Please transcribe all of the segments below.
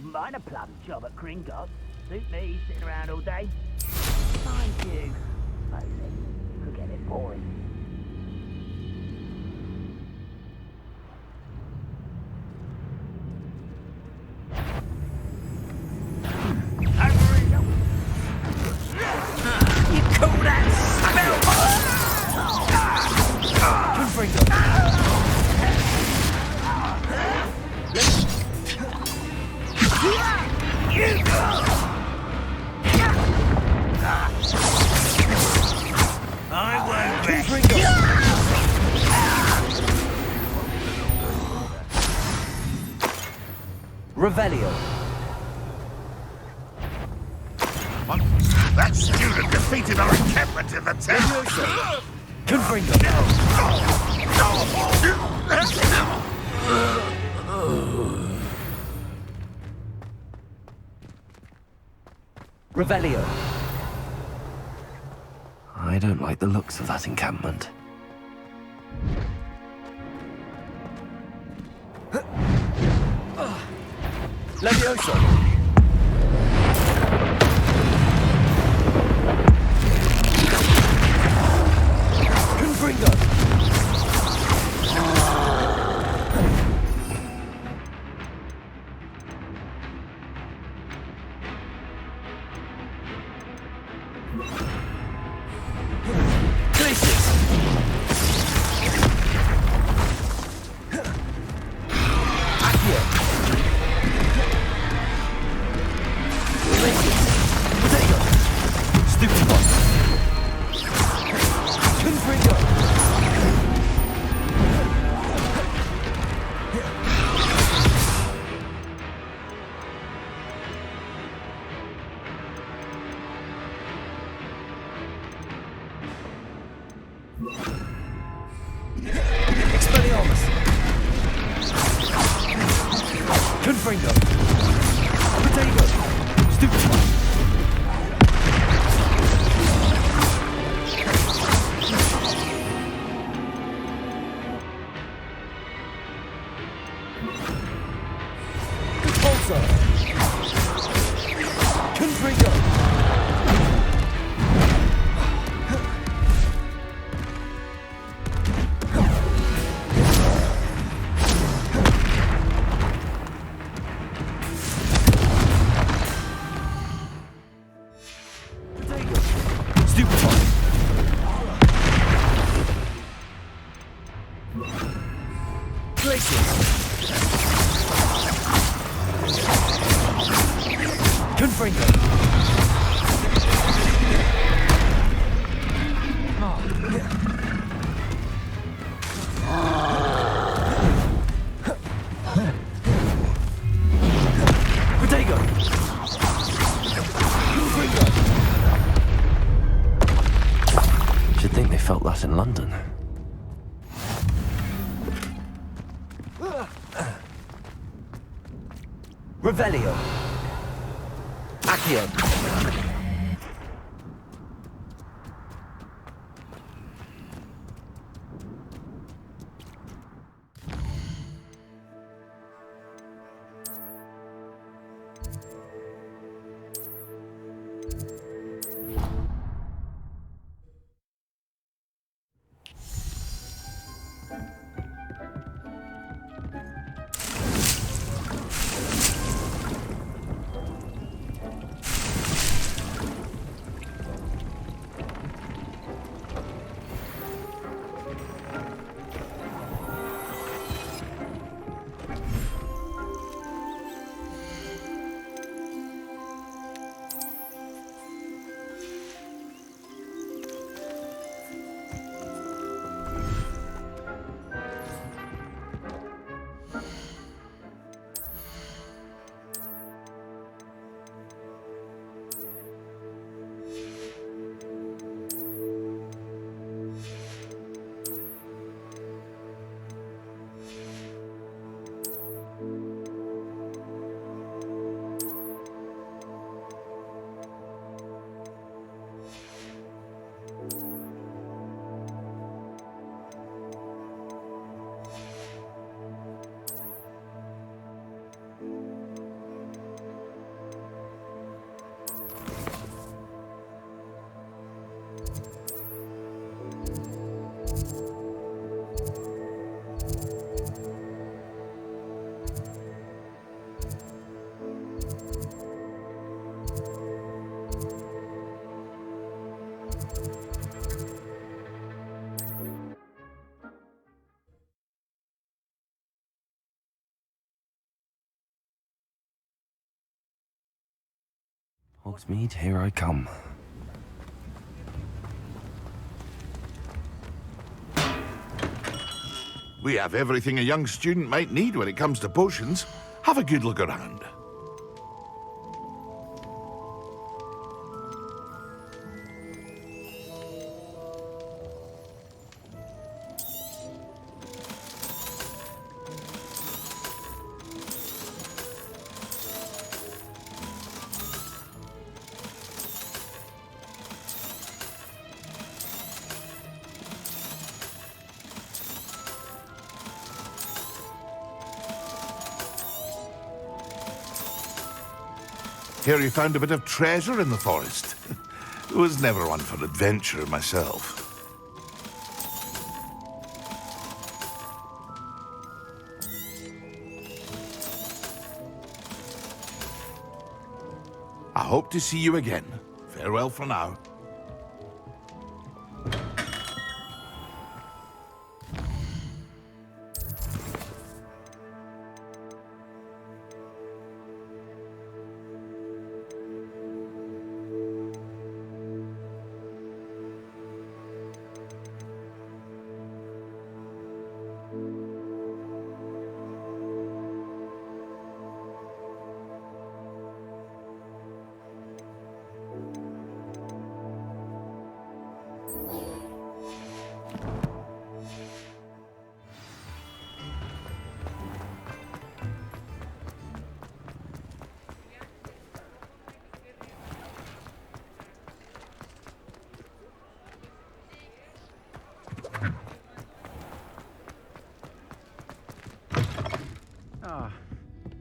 Wouldn't mind a plum job at Gringotts. Suit me, sitting around all day. Mind you, suppose it could get a bit boring. You call that smell? Good Gringotts. I won't rest. Revelio. What? That student defeated our encampment in the town. Good Gringotts. Revelio. I don't like the looks of that encampment. Levioso. Good Gringotts. Expelliarmus. Confringo. Potato. Stupefy. Repulsor. Confringo. Confringo. Potato. Confringo. Should think they felt that in London. Revelio. Accio. Hogsmeade, here I come. We have everything a young student might need when it comes to potions. Have a good look around. Hear you found a bit of treasure in the forest. Was never one for adventure myself. I hope to see you again. Farewell for now.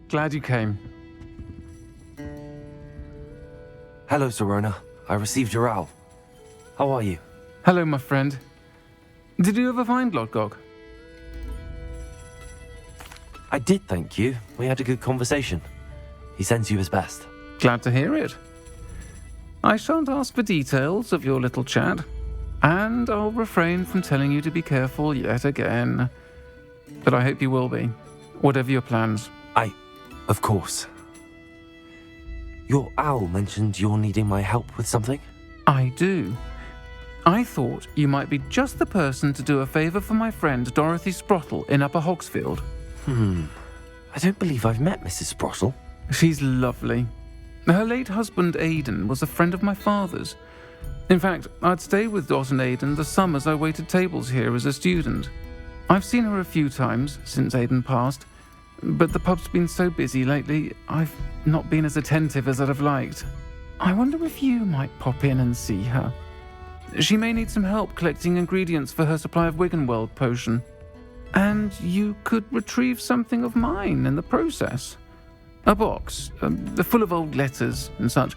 Glad you came. Hello, Serona. I received your owl. How are you? Hello, my friend. Did you ever find Lodgok? I did, thank you. We had a good conversation. He sends you his best. Glad to hear it. I shan't ask for details of your little chat, and I'll refrain from telling you to be careful yet again. But I hope you will be, whatever your plans. Of course. Your owl mentioned you're needing my help with something? I do. I thought you might be just the person to do a favour for my friend Dorothy Sprottle in Upper Hogsfield. I don't believe I've met Mrs. Sprottle. She's lovely. Her late husband Aidan was a friend of my father's. In fact, I'd stay with Dot and Aidan the summers I waited tables here as a student. I've seen her a few times since Aidan passed, but the pub's been so busy lately, I've not been as attentive as I'd have liked. I wonder if you might pop in and see her. She may need some help collecting ingredients for her supply of Wiggenweld potion. And you could retrieve something of mine in the process. A box, full of old letters and such.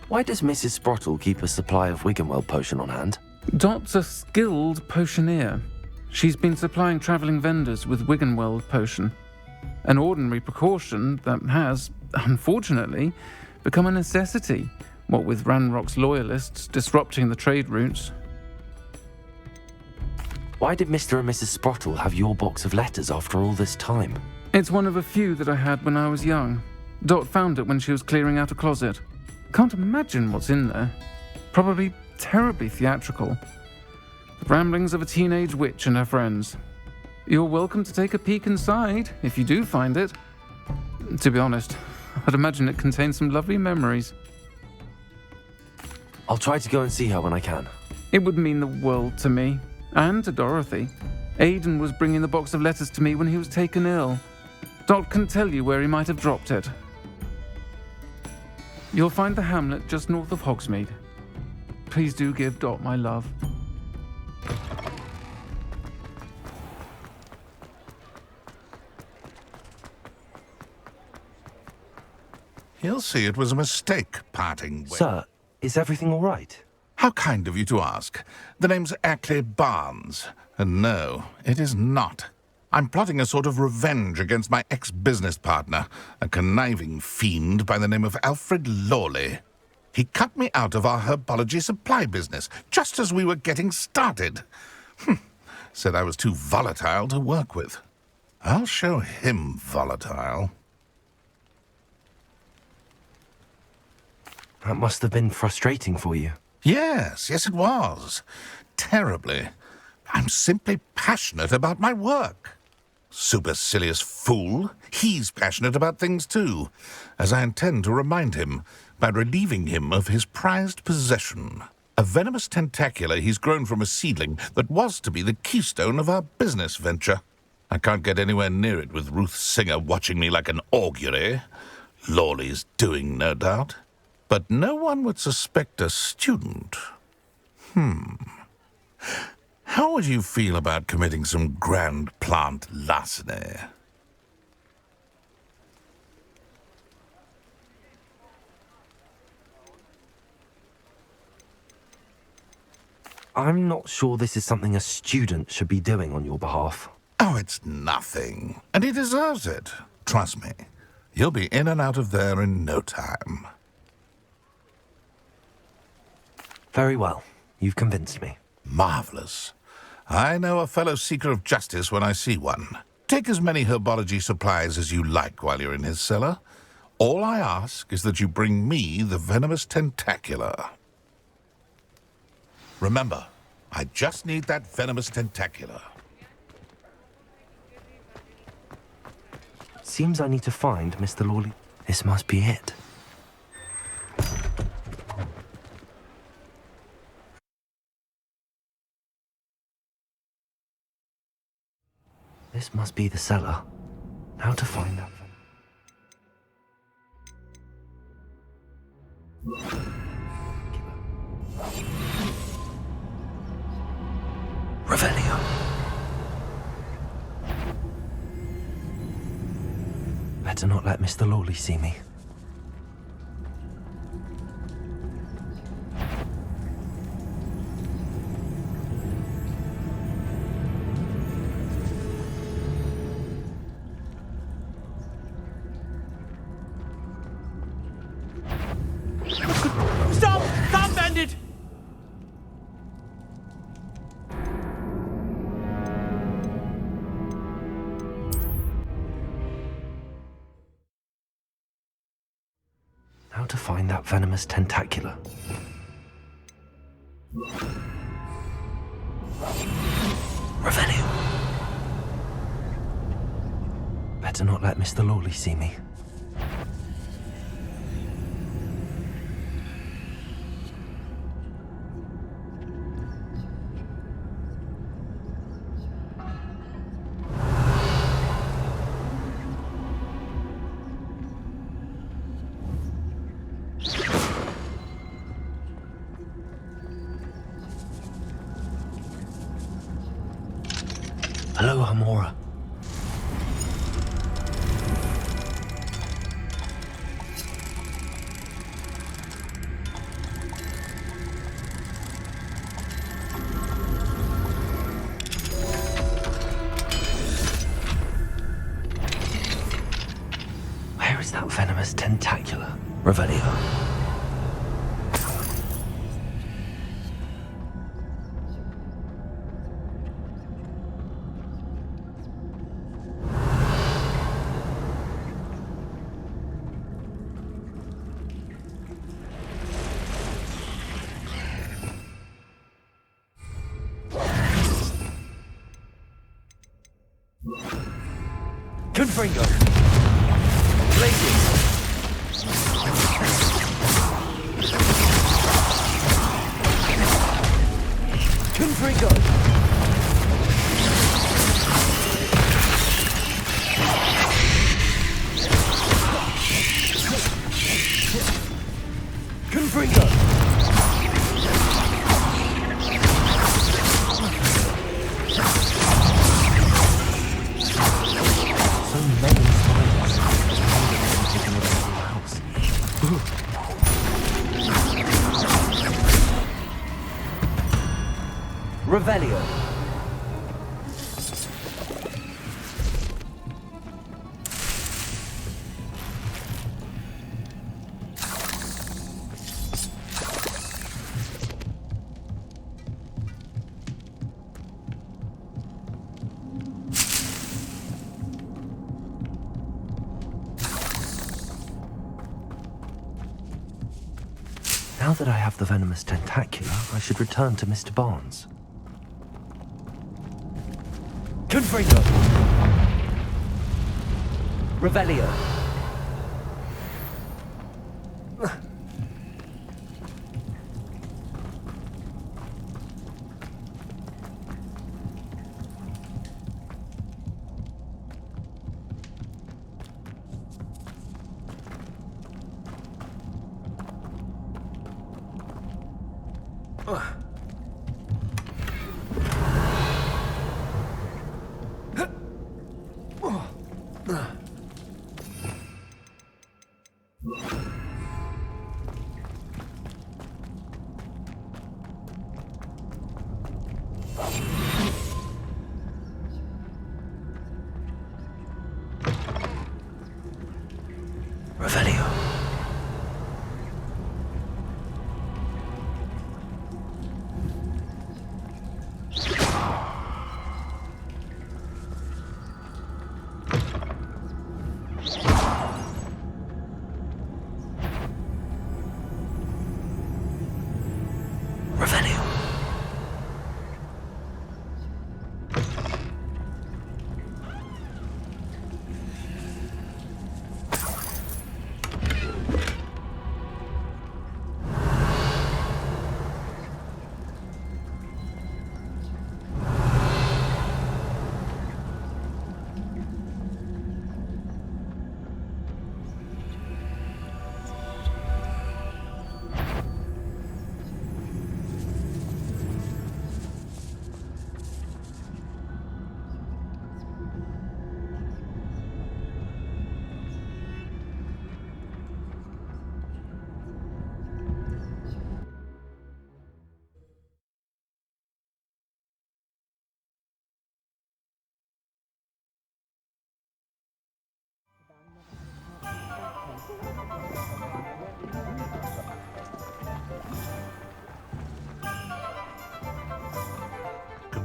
Why does Mrs. Sprottle keep a supply of Wiggenweld potion on hand? Dot's a skilled potioneer. She's been supplying travelling vendors with Wiggenweld potion. An ordinary precaution that has, unfortunately, become a necessity, what with Ranrock's loyalists disrupting the trade routes. Why did Mr. and Mrs. Sprottle have your box of letters after all this time? It's one of a few that I had when I was young. Dot found it when she was clearing out a closet. Can't imagine what's in there. Probably terribly theatrical. The ramblings of a teenage witch and her friends. You're welcome to take a peek inside, if you do find it. To be honest, I'd imagine it contains some lovely memories. I'll try to go and see her when I can. It would mean the world to me, and to Dorothy. Aidan was bringing the box of letters to me when he was taken ill. Dot can tell you where he might have dropped it. You'll find the hamlet just north of Hogsmeade. Please do give Dot my love. He'll see it was a mistake parting with. Sir, is everything all right? How kind of you to ask. The name's Ackley Barnes. And no, it is not. I'm plotting a sort of revenge against my ex-business partner, a conniving fiend by the name of Alfred Lawley. He cut me out of our herbology supply business, just as we were getting started. Said I was too volatile to work with. I'll show him volatile. That must have been frustrating for you. Yes, it was. Terribly. I'm simply passionate about my work. Supercilious fool. He's passionate about things too, as I intend to remind him by relieving him of his prized possession. A venomous tentacula he's grown from a seedling that was to be the keystone of our business venture. I can't get anywhere near it with Ruth Singer watching me like an augury. Lawley's doing, no doubt. But no one would suspect a student. How would you feel about committing some grand plant larceny? I'm not sure this is something a student should be doing on your behalf. Oh, it's nothing. And he deserves it. Trust me. You'll be in and out of there in no time. Very well. You've convinced me. Marvelous. I know a fellow seeker of justice when I see one. Take as many herbology supplies as you like while you're in his cellar. All I ask is that you bring me the venomous tentacula. Remember, I just need that venomous tentacula. Seems I need to find Mr. Lawley. This must be it. This must be the cellar. How to find that? Revelio. Better not let Mr. Lawley see me. Stop! Stop, bandit! How to find that venomous tentacula? Revelio. Better not let Mr. Lawley see me. Hello, Hamora. Where is that venomous tentacula? Revelio. Confringo! Blazes! Confringo! Confringo! So many spiders. Taking over the whole house. Revelio. Now that I have the venomous tentacula, I should return to Mr. Barnes. Confringo. Revelio. Revelio. Revelio.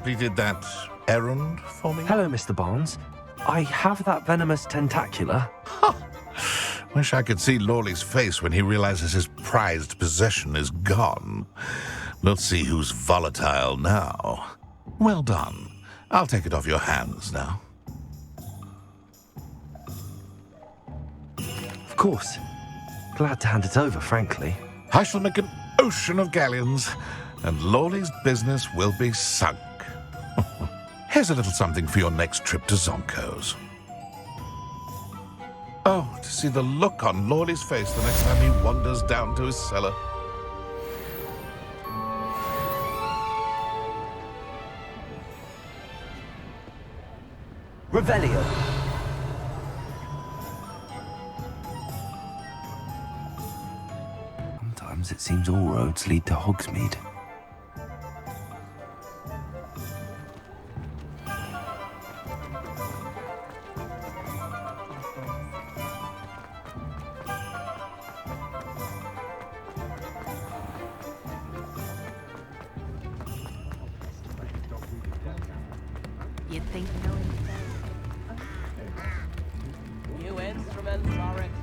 Completed that errand for me? Hello, Mr. Barnes. I have that venomous tentacula. Wish I could see Lawley's face when he realizes his prized possession is gone. Let's see who's volatile now. Well done. I'll take it off your hands now. Of course. Glad to hand it over, frankly. I shall make an ocean of galleons, and Lawley's business will be sunk. Here's a little something for your next trip to Zonko's. Oh, to see the look on Lawley's face the next time he wanders down to his cellar. Revelio. Sometimes it seems all roads lead to Hogsmeade. You'd think no New instruments are expected.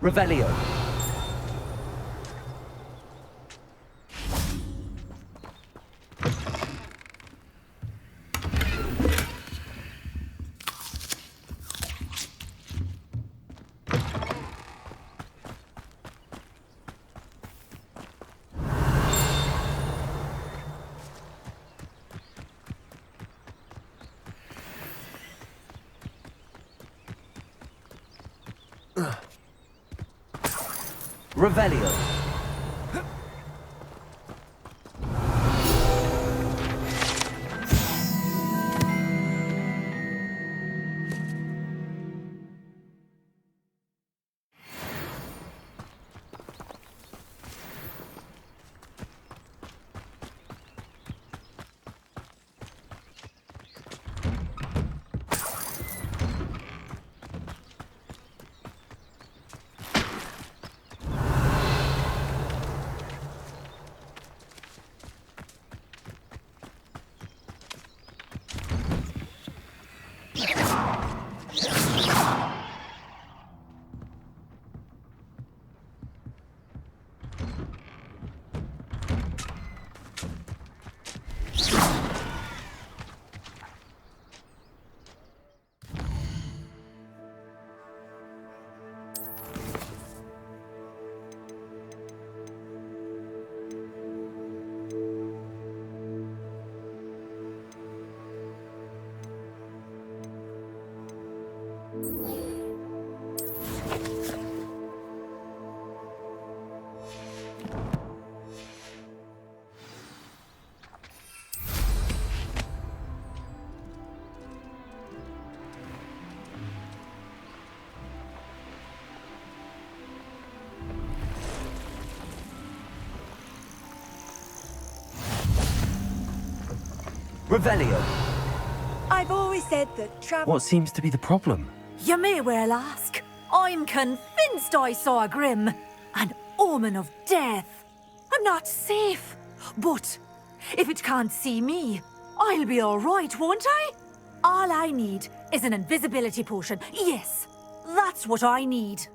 Revelio. Revelio. Revelio. I've always said that travel... What seems to be the problem? You may well ask. I'm convinced I saw a Grim, an omen of death. I'm not safe. But if it can't see me, I'll be all right, won't I? All I need is an invisibility potion. Yes, that's what I need.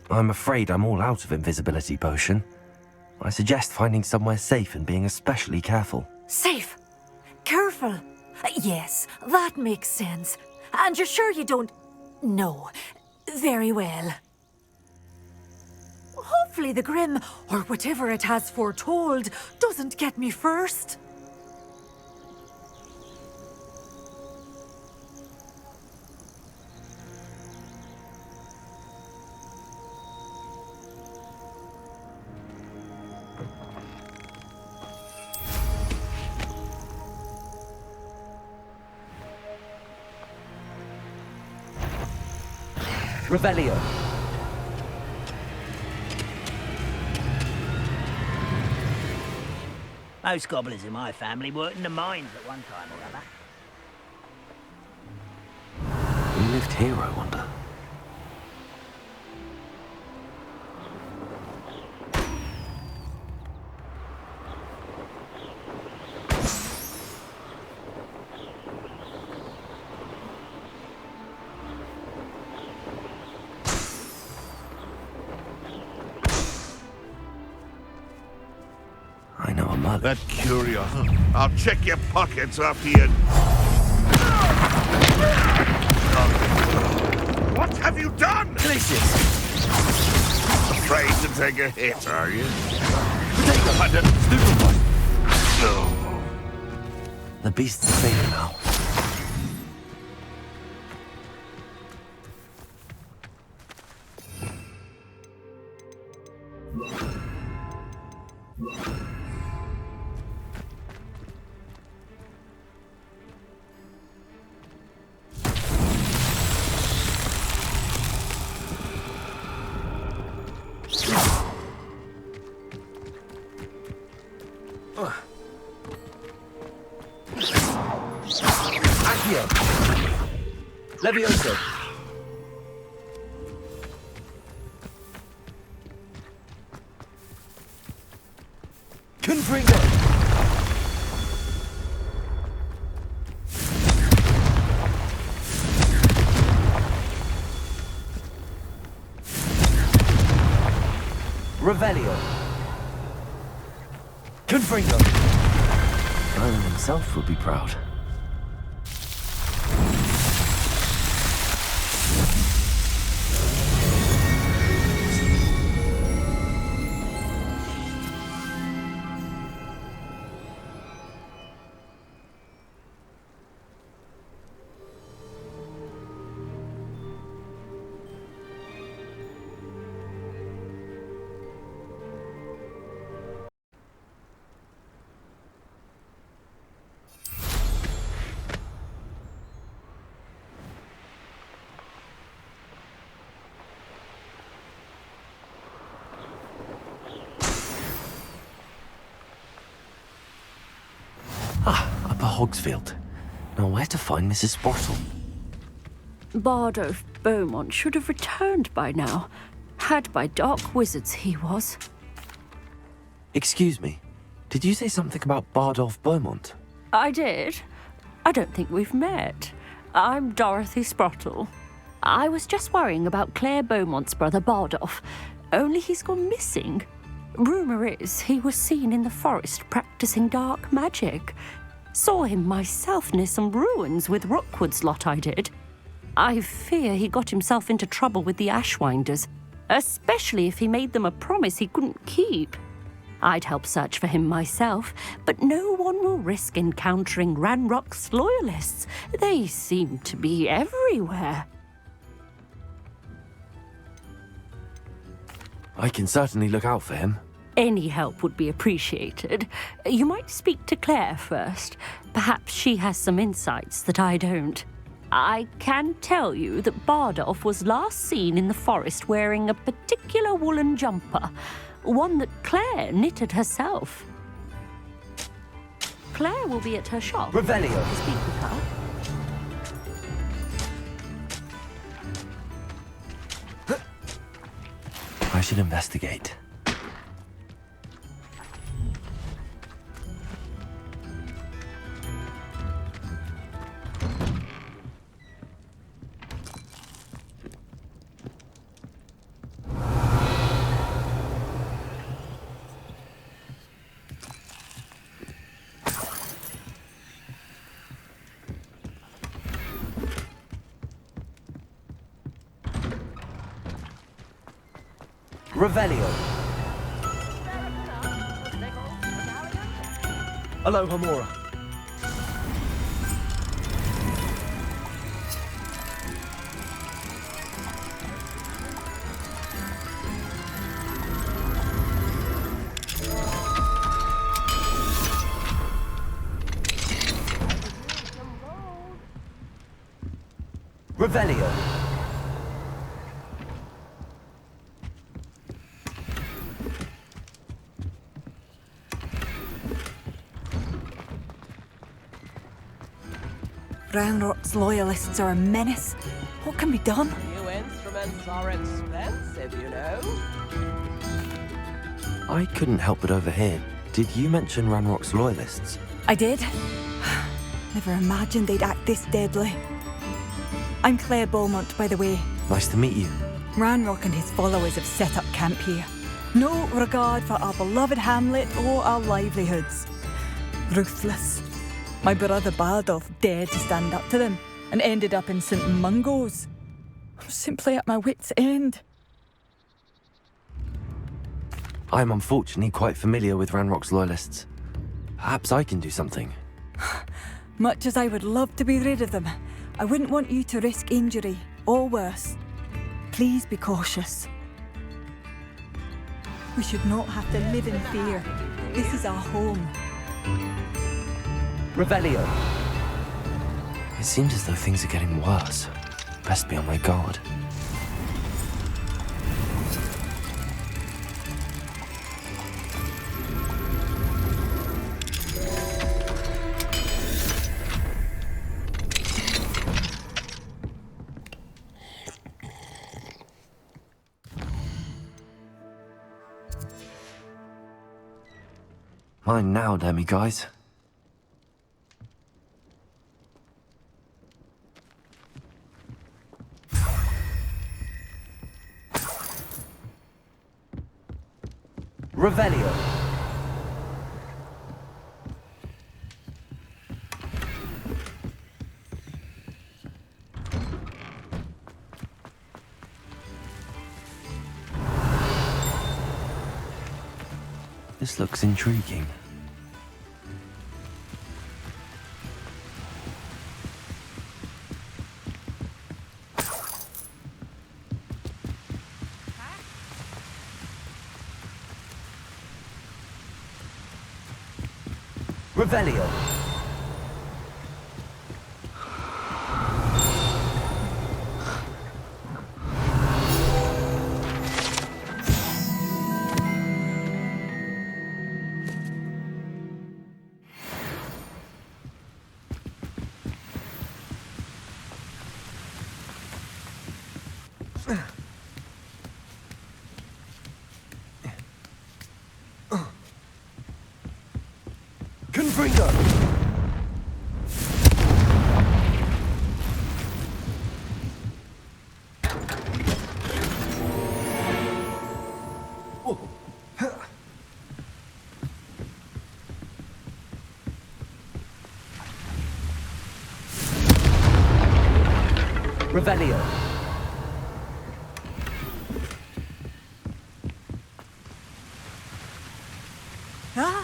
I'm afraid I'm all out of invisibility potion. I suggest finding somewhere safe and being especially careful. Safe? Careful? Yes, that makes sense. And you're sure you don't... No. Very well. Hopefully the Grim, or whatever it has foretold, doesn't get me first. Revelio. Most goblins in my family worked in the mines at one time or other. Who lived here, I wonder? I know a mug. That curio. I'll check your pockets after you... What have you done? Glacius. Afraid to take a hit, are you? Potato. Stupefy. No. The beast's safe now. Accio. Levioso. Confringo. Revelio. Confringo. Merlin himself would be proud. Upper Hogsfield. Now where to find Mrs. Sprottle? Bardolph Beaumont should have returned by now. Had by dark wizards he was. Excuse me, did you say something about Bardolph Beaumont? I did. I don't think we've met. I'm Dorothy Sprottle. I was just worrying about Claire Beaumont's brother Bardolph, only he's gone missing. Rumour is he was seen in the forest practicing dark magic. Saw him myself near some ruins with Rookwood's lot I did. I fear he got himself into trouble with the Ashwinders, especially if he made them a promise he couldn't keep. I'd help search for him myself, but no one will risk encountering Ranrock's loyalists. They seem to be everywhere. I can certainly look out for him. Any help would be appreciated. You might speak to Claire first. Perhaps she has some insights that I don't. I can tell you that Bardolph was last seen in the forest wearing a particular woolen jumper, one that Claire knitted herself. Claire will be at her shop. Revelio. To speak with her. I should investigate. Revelio. Hello, Hamora. Revelio. Ranrock's loyalists are a menace. What can be done? New instruments are expensive, you know. I couldn't help but overhear. Did you mention Ranrock's loyalists? I did. Never imagined they'd act this deadly. I'm Claire Beaumont, by the way. Nice to meet you. Ranrock and his followers have set up camp here. No regard for our beloved hamlet or our livelihoods. Ruthless. My brother Bardolph dared to stand up to them and ended up in St. Mungo's. I'm simply at my wit's end. I'm unfortunately quite familiar with Ranrock's loyalists. Perhaps I can do something. Much as I would love to be rid of them, I wouldn't want you to risk injury or worse. Please be cautious. We should not have to live in fear. This is our home. Revelio. It seems as though things are getting worse. Best be on my guard. Mine now, Demi guys. Revelio. This looks intriguing. Revelio. Confringo. Revelio. Ah!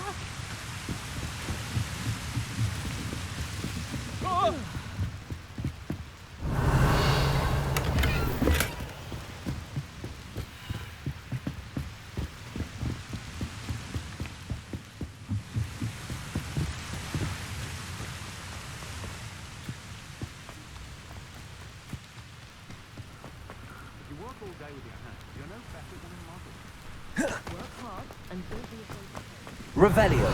Revelio.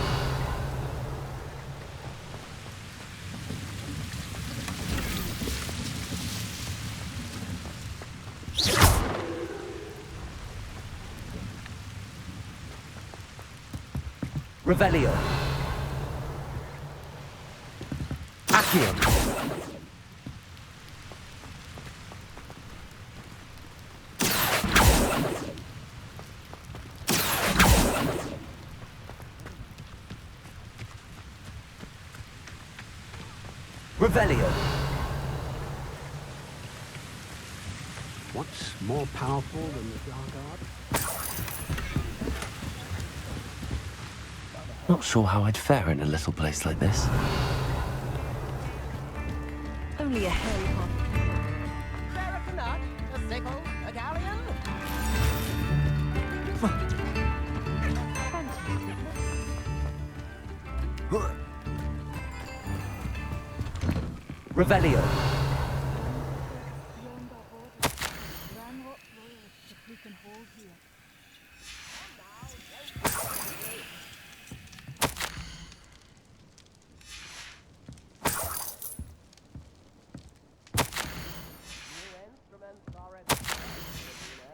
Revelio. Accio. Revelio. What's more powerful than the Dark Art? Not sure how I'd fare in a little place like this. Only a hairy one. Derek a nut, a sickle, a galleon. Revelio. New instruments are expensive, you know.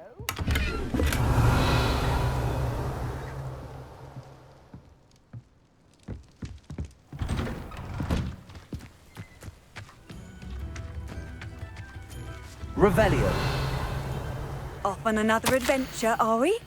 Revelio. Off on another adventure, are we?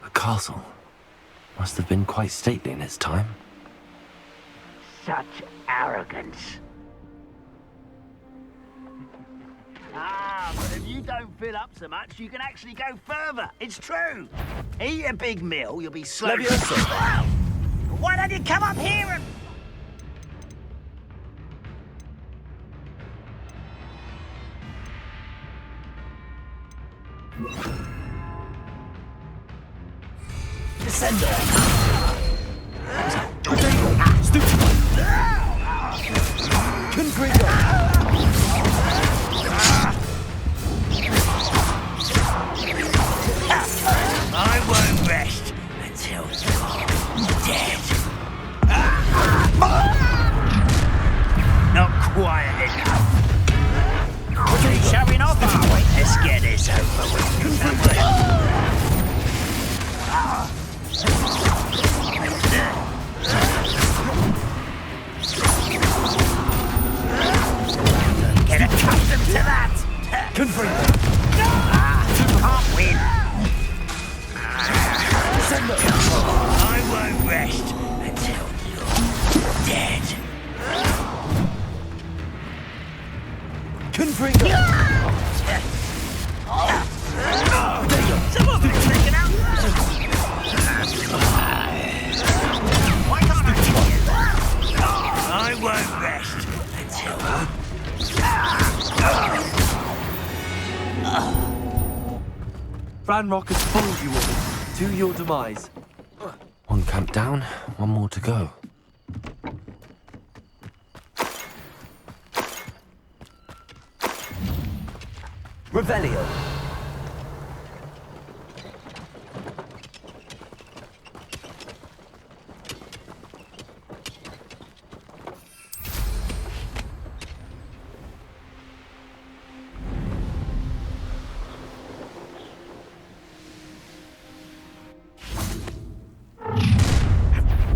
A castle. Must have been quite stately in its time. Such arrogance. Ah, but if you don't fill up so much, you can actually go further. It's true. Eat a big meal, you'll be slow. Levioso. Wow! Why don't you come up here and... Descendo. Confringo. Descendo. I won't rest until you're dead. Confringo. Some of it's taken out. Why can't I kill you? I won't rest until... Ranrock has fooled you all. To your demise. One camp down, one more to go. Revelio.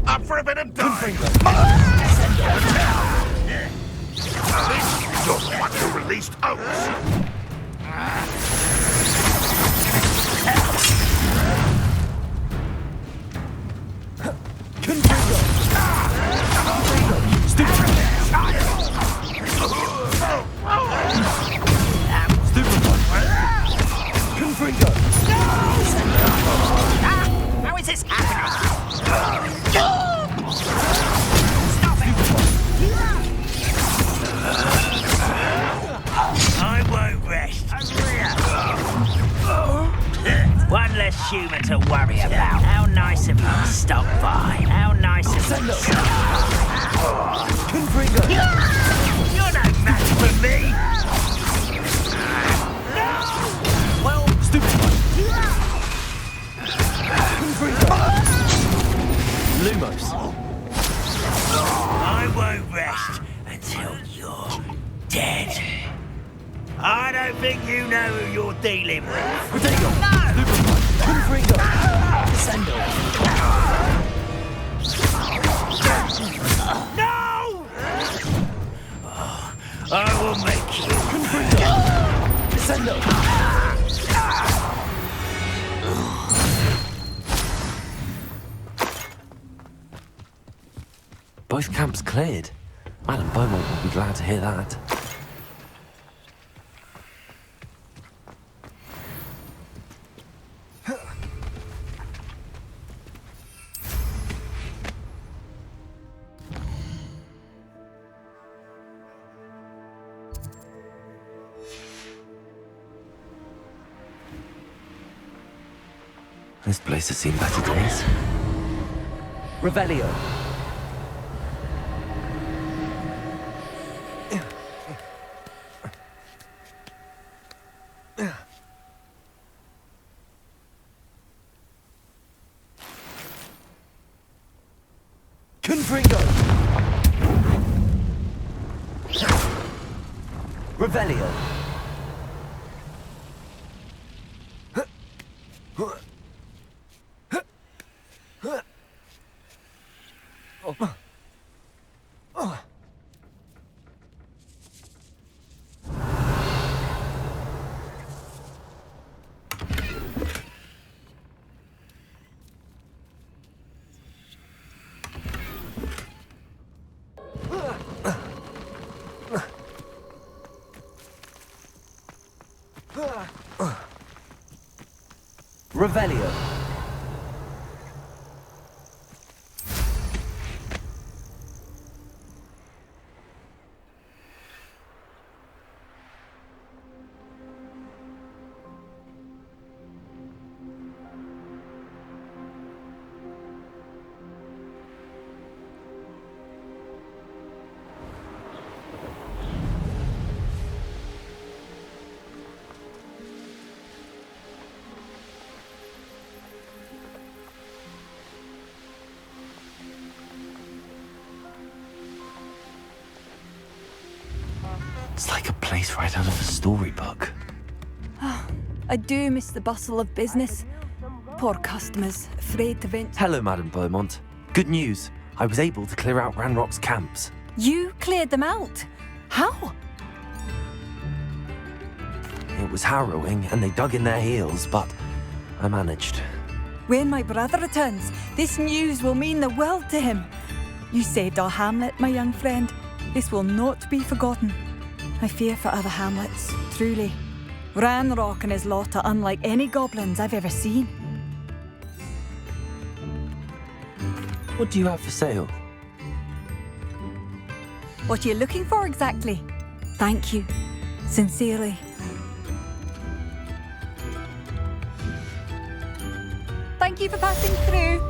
Up for a bit of dive! You're the one who released Oats! How is this happening? Stop it! I won't rest. One less human to worry about. How nice of you to stop by. How nice of you to stop by. You're no match for me. Well, Lumos. I won't rest until you're dead. I don't think you know who you're dealing with. Protego. No! Confringo. Descendo. No! Oh, I will make you. Confringo. Descendo. Both camps cleared. Madam Beaumont will be glad to hear that. This place has seen better days. Revelio. Confringo. Revelio. Revelio. It's like a place right out of a storybook. I do miss the bustle of business. Poor customers, afraid to venture. Hello, Madam Beaumont. Good news. I was able to clear out Ranrock's camps. You cleared them out? How? It was harrowing, and they dug in their heels, but I managed. When my brother returns, this news will mean the world to him. You saved our hamlet, my young friend. This will not be forgotten. I fear for other hamlets, truly. Ranrock and his lot are unlike any goblins I've ever seen. What do you have for sale? What are you looking for exactly? Thank you. Sincerely. Thank you for passing through.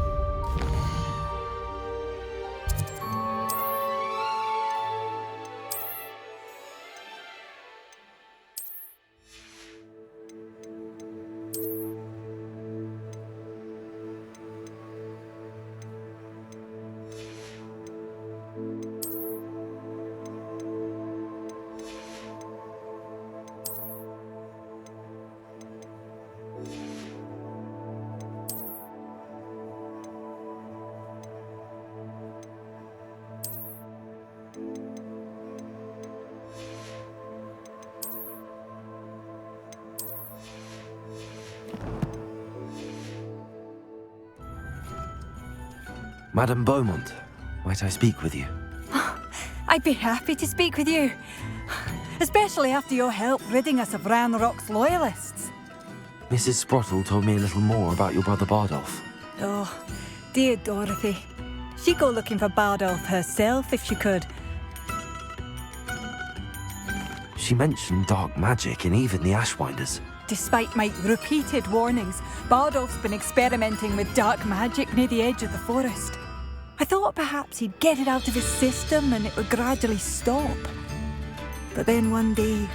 Madame Beaumont, might I speak with you? I'd be happy to speak with you. Especially after your help ridding us of Ranrock's loyalists. Mrs. Sprottle told me a little more about your brother Bardolph. Oh, dear Dorothy. She'd go looking for Bardolph herself if she could. She mentioned dark magic in even the Ashwinders. Despite my repeated warnings, Bardolph's been experimenting with dark magic near the edge of the forest. I thought perhaps he'd get it out of his system and it would gradually stop. But then one day,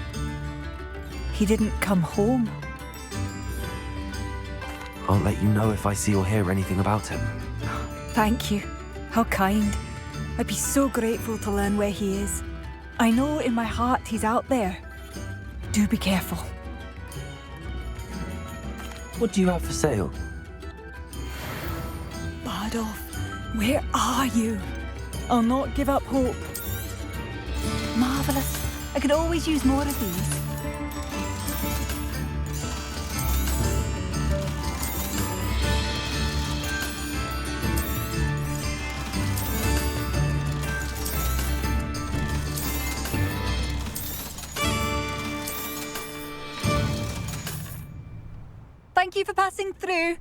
he didn't come home. I'll let you know if I see or hear anything about him. Thank you. How kind. I'd be so grateful to learn where he is. I know in my heart he's out there. Do be careful. What do you have for sale? Bardolph, where are you? I'll not give up hope. Marvellous. I could always use more of these. Thank you for passing through.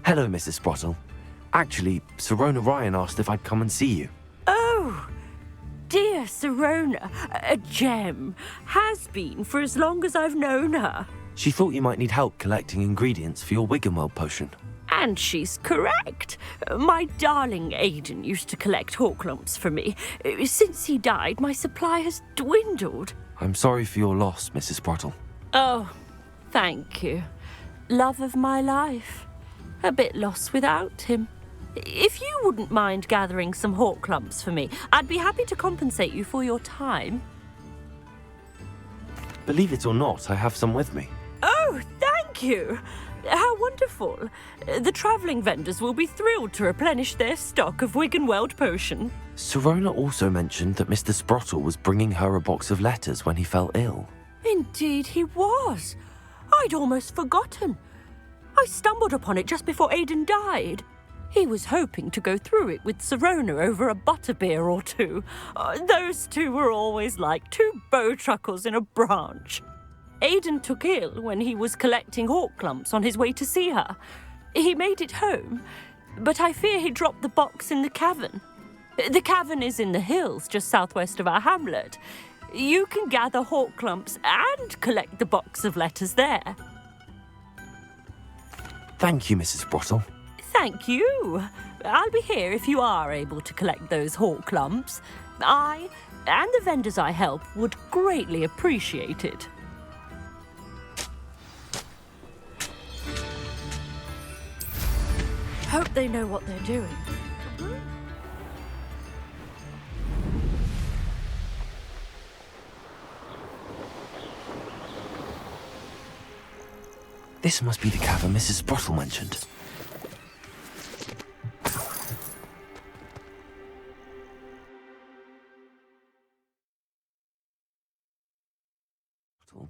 Hello, Mrs. Sprottle. Actually, Sirona Ryan asked if I'd come and see you. Oh, dear Sirona, a gem. Has been for as long as I've known her. She thought you might need help collecting ingredients for your Wiggenweld potion. And she's correct. My darling Aidan used to collect hawklumps for me. Since he died, my supply has dwindled. I'm sorry for your loss, Mrs. Sprottle. Oh, thank you. Love of my life. A bit lost without him. If you wouldn't mind gathering some hawklumps for me, I'd be happy to compensate you for your time. Believe it or not, I have some with me. Oh, thank you. How wonderful. The travelling vendors will be thrilled to replenish their stock of Wiggenweld potion. Sirona also mentioned that Mr. Sprottle was bringing her a box of letters when he fell ill. Indeed he was. I'd almost forgotten. I stumbled upon it just before Aidan died. He was hoping to go through it with Sirona over a butterbeer or two. Those two were always like two bowtruckles in a branch. Aidan took ill when he was collecting hawklumps on his way to see her. He made it home, but I fear he dropped the box in the cavern. The cavern is in the hills just southwest of our hamlet. You can gather hawklumps and collect the box of letters there. Thank you, Mrs. Sprottle. Thank you. I'll be here if you are able to collect those hawklumps. I and the vendors I help would greatly appreciate it. hope they know what they're doing. This must be the cavern Mrs. Sprottle mentioned.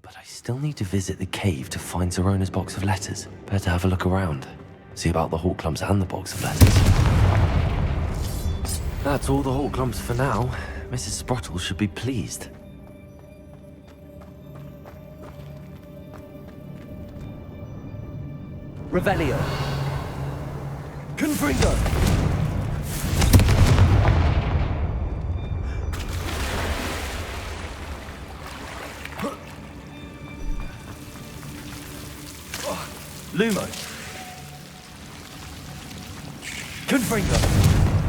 But I still need to visit the cave to find Zerona's box of letters. Better have a look around. See about the Hawk Clumps and the box of letters. That's all the Hawk Clumps for now. Mrs. Sprottle should be pleased. Revelio. Confringo. Lumos. Confringo.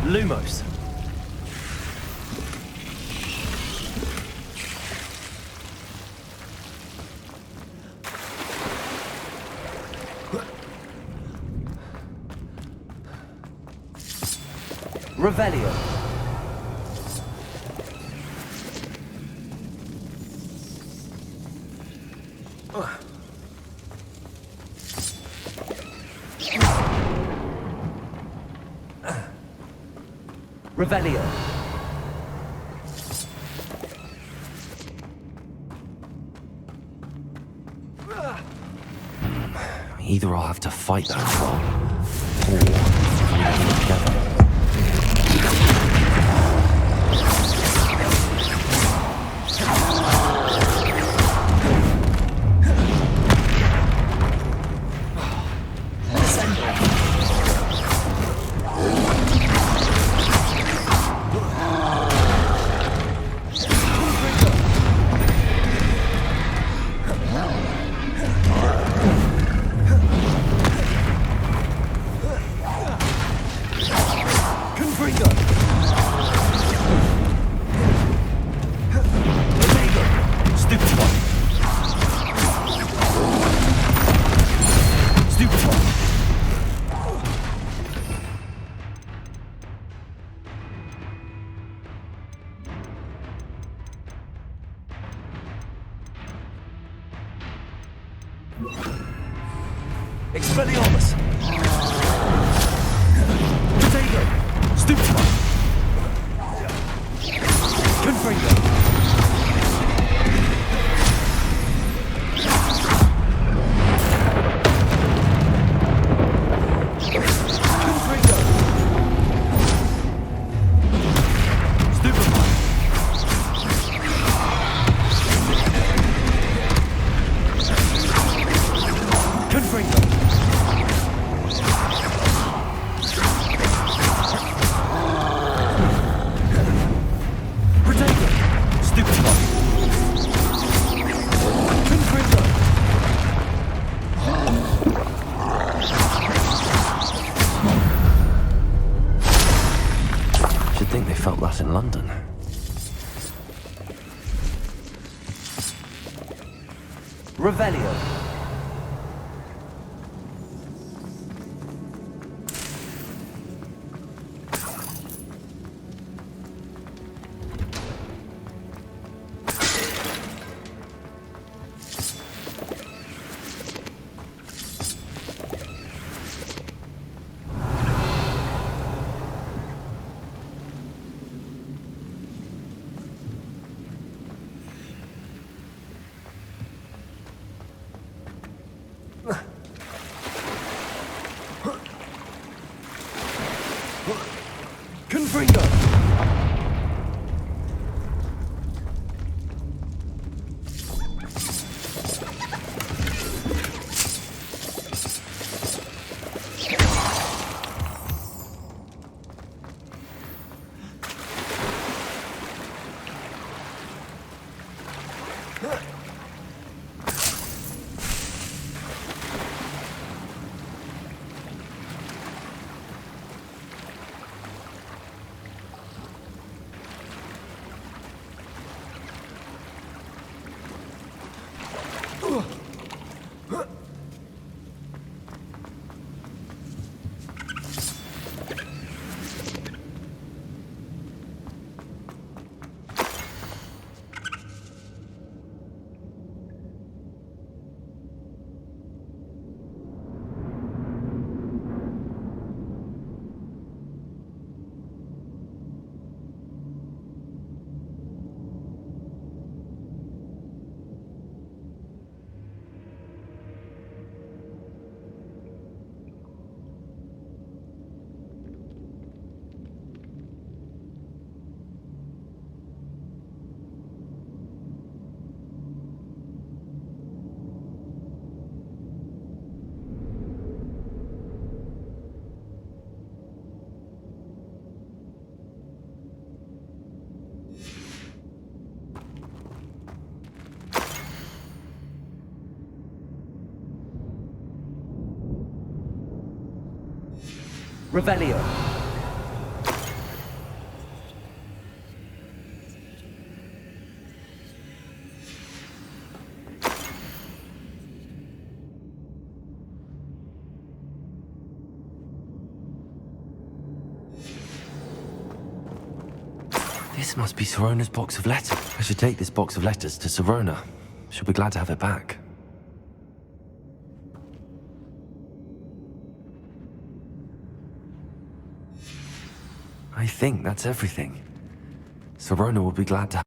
Lumos. Revelio. Revelio. Either I'll have to fight that troll, or we can do it together. Expelliarmus. Potato. Stupefy. Confringo. Confringo. Stupefy. Confringo. Should think they felt that in London. Revelio. Confringo. Revelio. This must be Sorona's box of letters. I should take this box of letters to Sorona. She'll be glad to have it back. I think that's everything. Sorona will be glad to.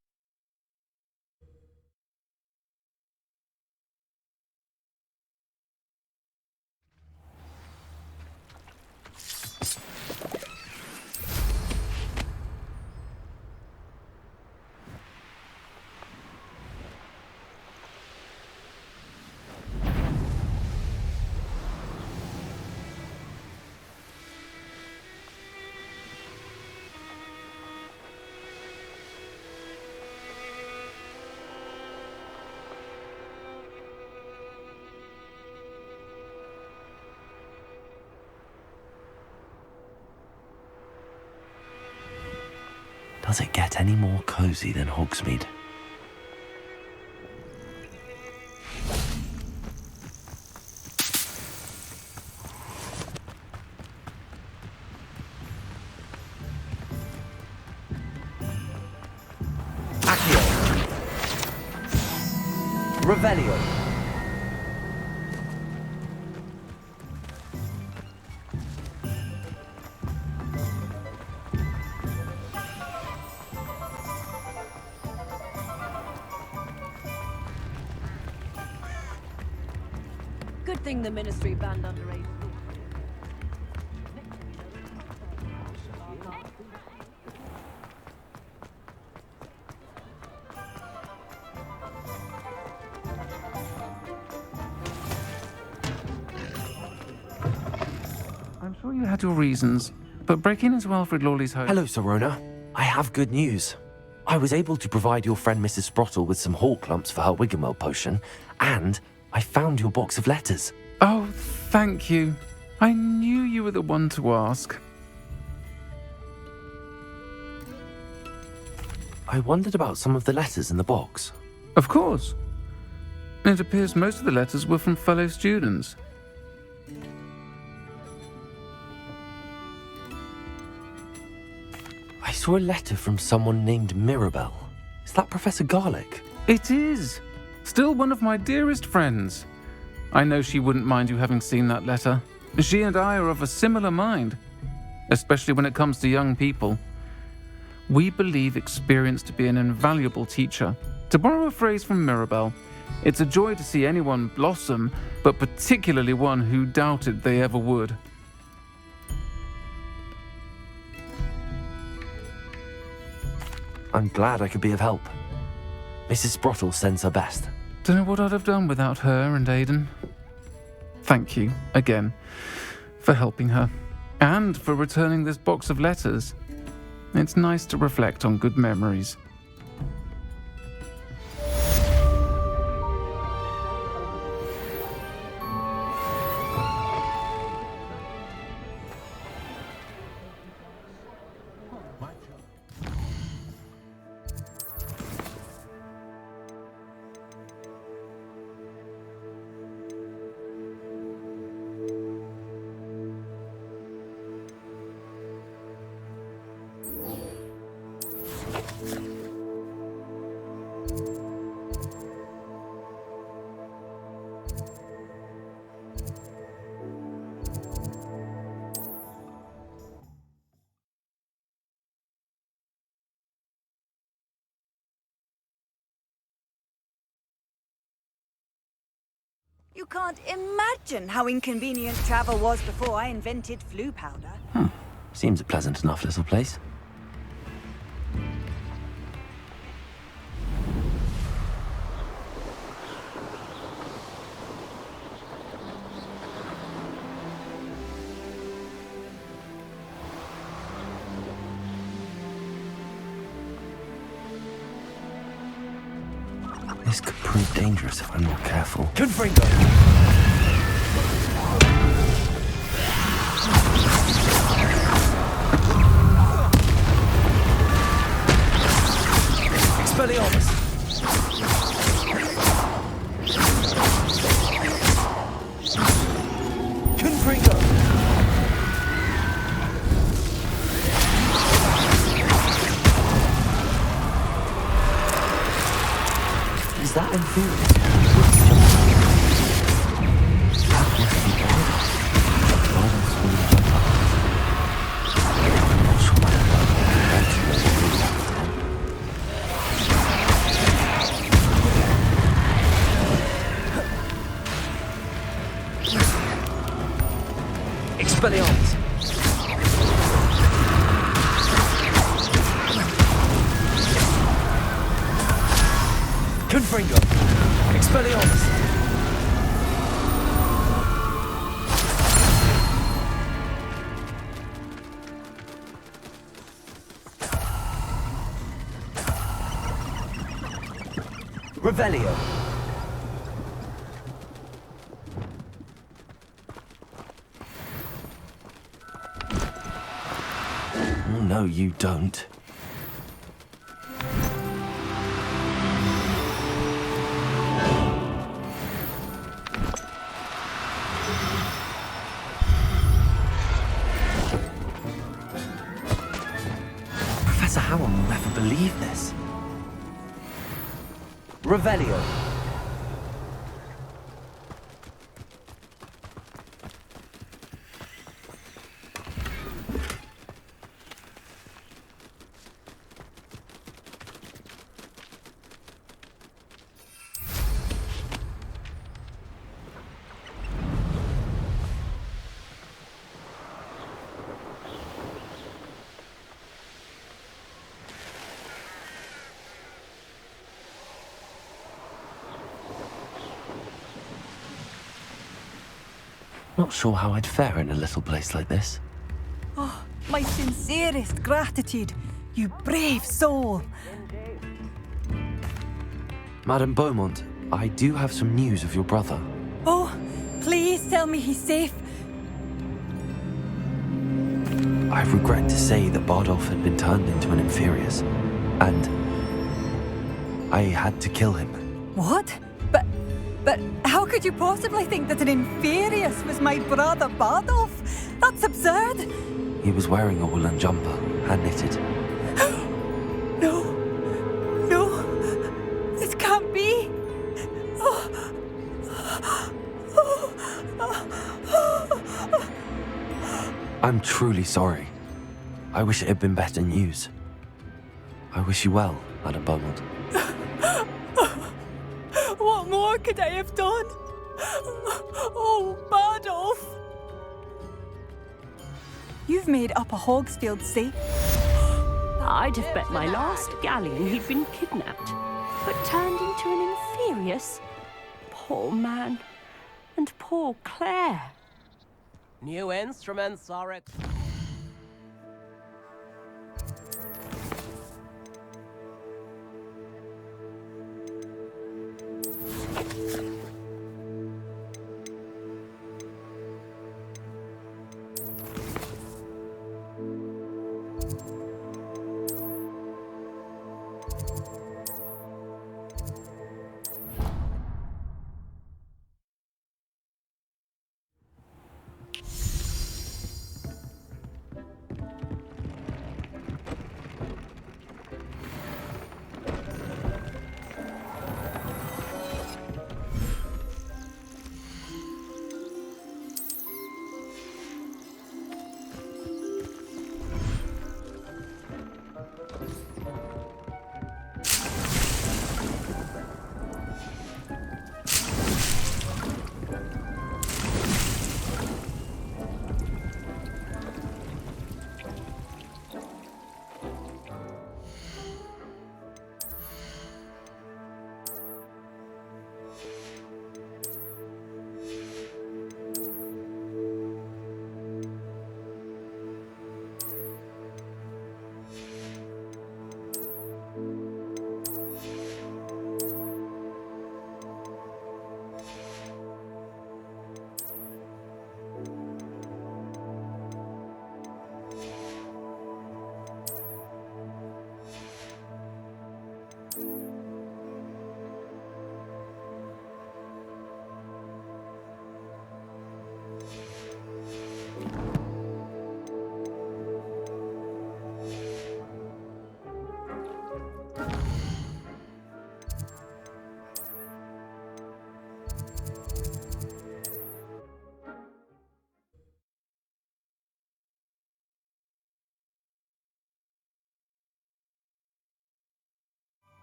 Does it get any more cozy than Hogsmeade? Accio. Revelio. Good thing the Ministry banned underage. I'm sure you had your reasons, but breaking into Alfred Lawley's home... Hello, Sorona. I have good news. I was able to provide your friend Mrs. Sprottle with some hawk lumps for her Wiggenweld potion, and I found your box of letters. Oh, thank you. I knew you were the one to ask. I wondered about some of the letters in the box. Of course. It appears most of the letters were from fellow students. I saw a letter from someone named Mirabelle. Is that Professor Garlick? It is. Still one of my dearest friends. I know she wouldn't mind you having seen that letter. She and I are of a similar mind, especially when it comes to young people. We believe experience to be an invaluable teacher. To borrow a phrase from Mirabelle, it's a joy to see anyone blossom, but particularly one who doubted they ever would. I'm glad I could be of help. Mrs. Sprottle sends her best. Don't know what I'd have done without her and Aidan. Thank you, again, for helping her. And for returning this box of letters. It's nice to reflect on good memories. You can't imagine how inconvenient travel was before I invented flu powder. Seems a pleasant enough little place. This could prove dangerous if I'm not careful. Confringo. thought he would jump. That must be Bardolph. Bardolph's fallen jumper. I'm not sure my brother wants to do that to him. Expelliarmus! Confringo! Expelliarmus! Revelio! Oh, no, you don't. Professor Howard will never believe this. Revelio! Not sure how I'd fare in a little place like this. Oh, my sincerest gratitude, you brave soul. Madame Beaumont, I do have some news of your brother. Oh, please tell me he's safe. I regret to say that Bardolph had been turned into an Inferius, and I had to kill him. What? But how could you possibly think that an Inferius was my brother Bardolph? That's absurd. He was wearing a woolen jumper, hand-knitted. No. No. This can't be. I'm truly sorry. I wish it had been better news. I wish you well, Madame Beaumont. What more could I have done? Oh, Bardolph! You've made Upper Hogsfield safe. I'd have bet my last galleon he'd been kidnapped, but turned into an Inferius. Poor man. And poor Claire. New instruments are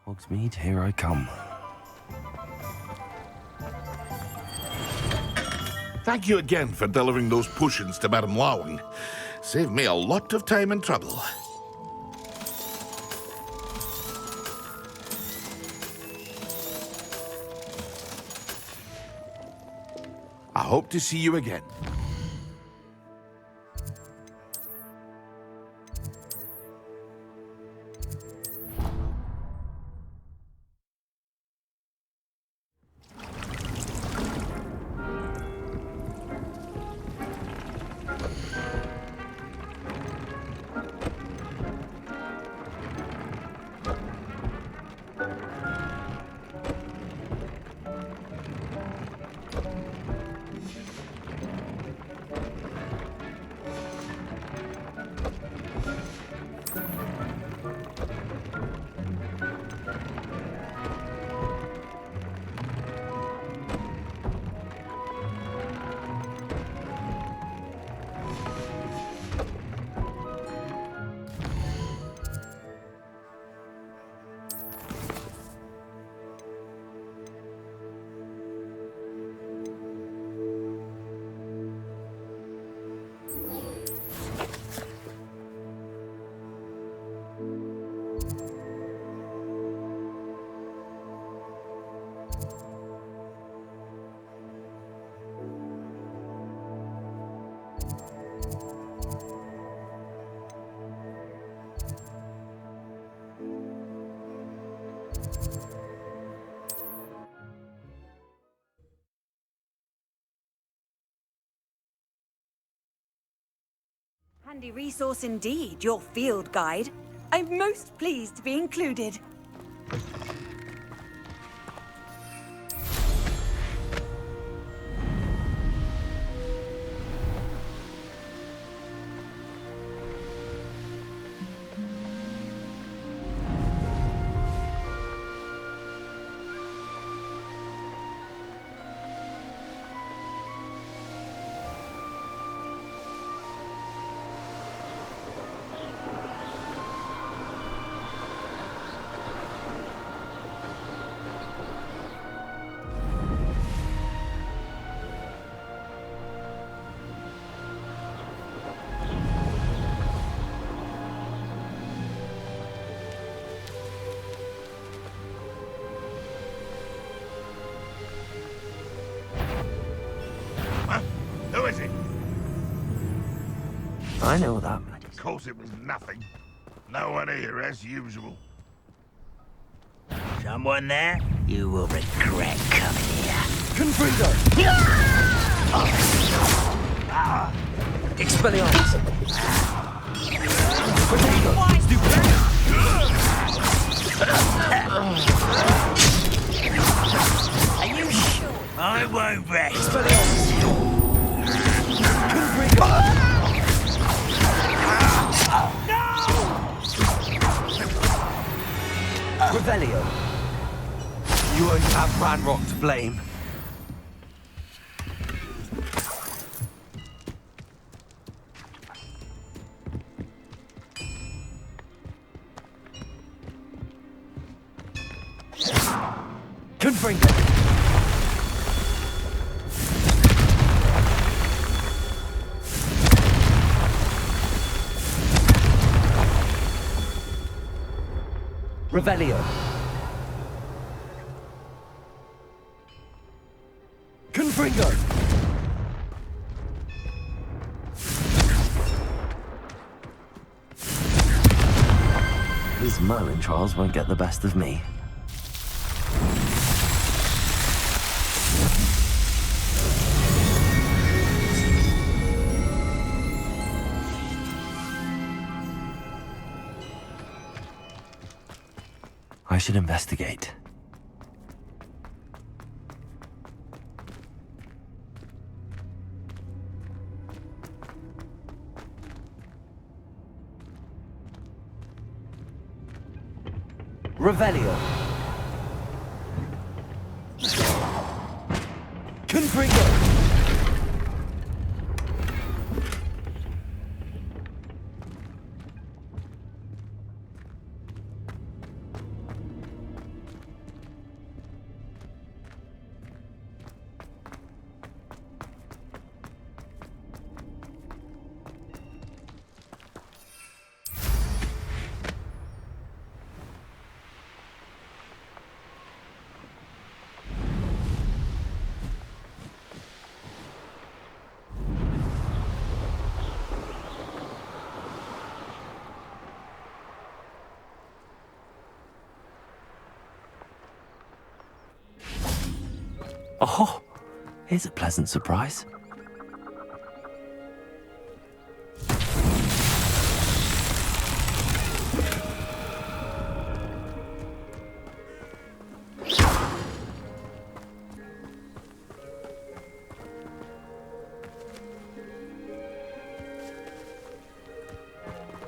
Hogsmeade, here I come. Thank you again for delivering those potions to Madame Lawing. Saved me a lot of time and trouble. I hope to see you again. Handy resource indeed, your field guide. I'm most pleased to be included. Who is it? I know what that means. Of course it was nothing. No one here as usual. Someone there? You will regret coming here. Confringo! Expelliarmus! Potato! Are you sure? I won't rest. Expelliarmus! Confringo! Revelio! You only have Ranrock to blame. Confringo! Revelio! Confringo! These Merlin trials won't get the best of me. I should investigate. Revelio! Confringo! Oh, here's a pleasant surprise.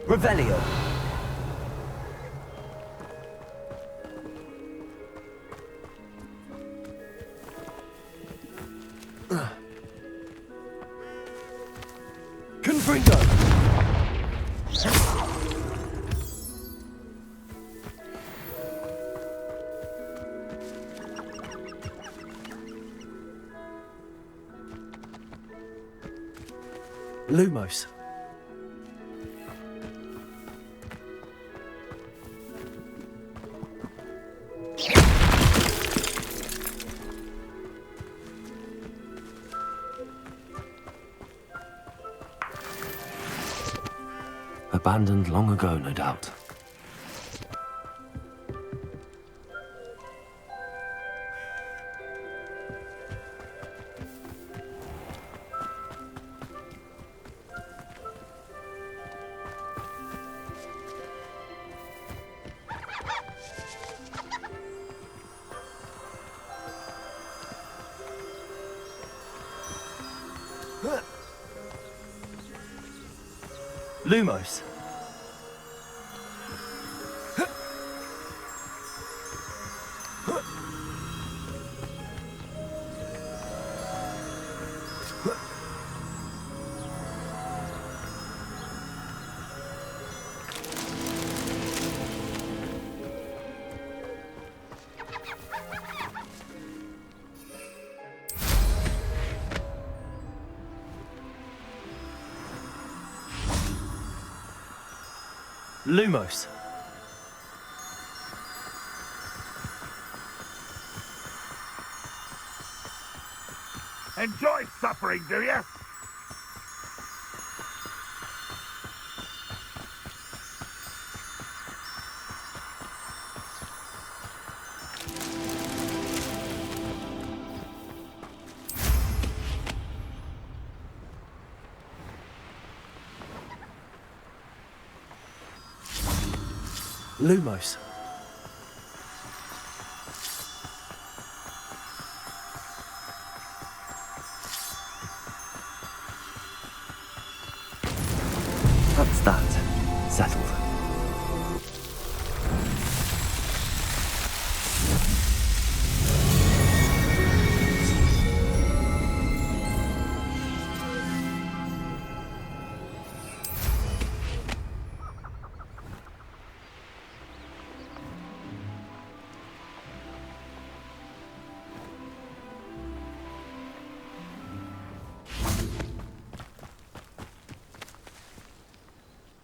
Revelio. Confringo. Lumos. Abandoned long ago, no doubt. Lumos. Lumos. Enjoy suffering, do you? Lumos. That's that. Settled.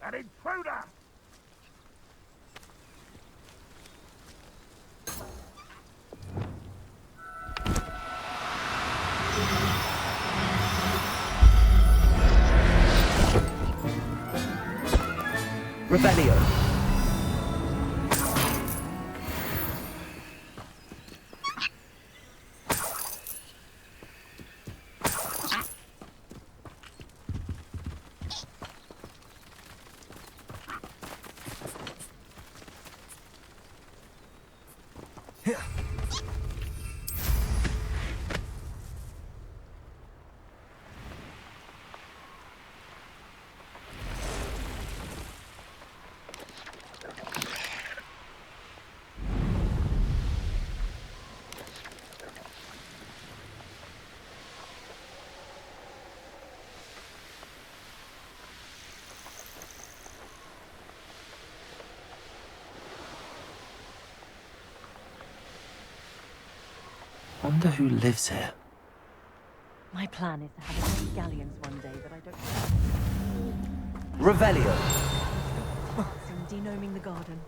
An intruder! Revelio. Wonder who lives here. My plan is to have as many galleons one day that I don't... Revelio. Some denoming the garden.